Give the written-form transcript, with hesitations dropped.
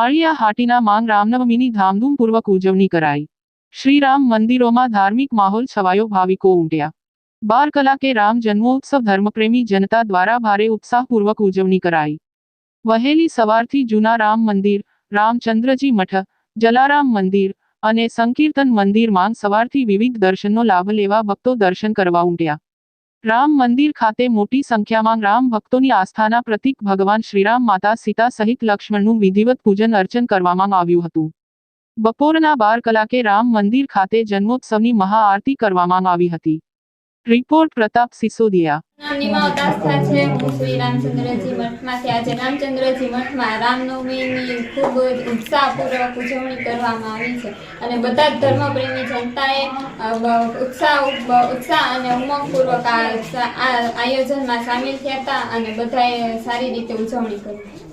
માળિયા હાટીના માંગ રામનવમીની ધામધૂમપૂર્વક ઉજવણી કરાઈ। શ્રીરામ મંદિરોમાં ધાર્મિક માહોલ છવાયો, ભાવિકો ઉમટ્યા। 12 કલાકે રામ જન્મોત્સવ ધર્મપ્રેમી જનતા દ્વારા ભારે ઉત્સાહપૂર્વક ઉજવણી કરાઈ। વહેલી સવારથી જૂના રામ મંદિર, રામચંદ્રજી મઠ, જલારામ મંદિર અને સંકીર્તન મંદિરમાં સવારથી વિવિધ દર્શનનો લાભ લેવા ભક્તો દર્શન કરવા ઉમટ્યા। રામ મંદિર ખાતે મોટી સંખ્યામાં રામ ભક્તોની આસ્થાના પ્રતીક ભગવાન શ્રીરામ, માતા સીતા સહિત લક્ષ્મણનું વિધિવત પૂજન અર્ચન કરવામાં આવ્યું હતું। બપોરના 12 કલાકે રામ મંદિર ખાતે જન્મોત્સવની મહાઆરતી કરવામાં આવી હતી। રિપોર્ટ પ્રતાપ સિસોદિયા। રામચંદ્રજી મઠમાંથી આજે રામચંદ્રજી મઠમાં રામનવમીની ખૂબ ઉત્સાહપૂર્વક ઉજવણી કરવામાં આવી છે અને બધા જ ધર્મપ્રેમી જનતાએ ઉત્સાહ અને ઉમંગપૂર્વક આ આયોજનમાં સામેલ થયા હતા અને બધાએ સારી રીતે ઉજવણી કરી।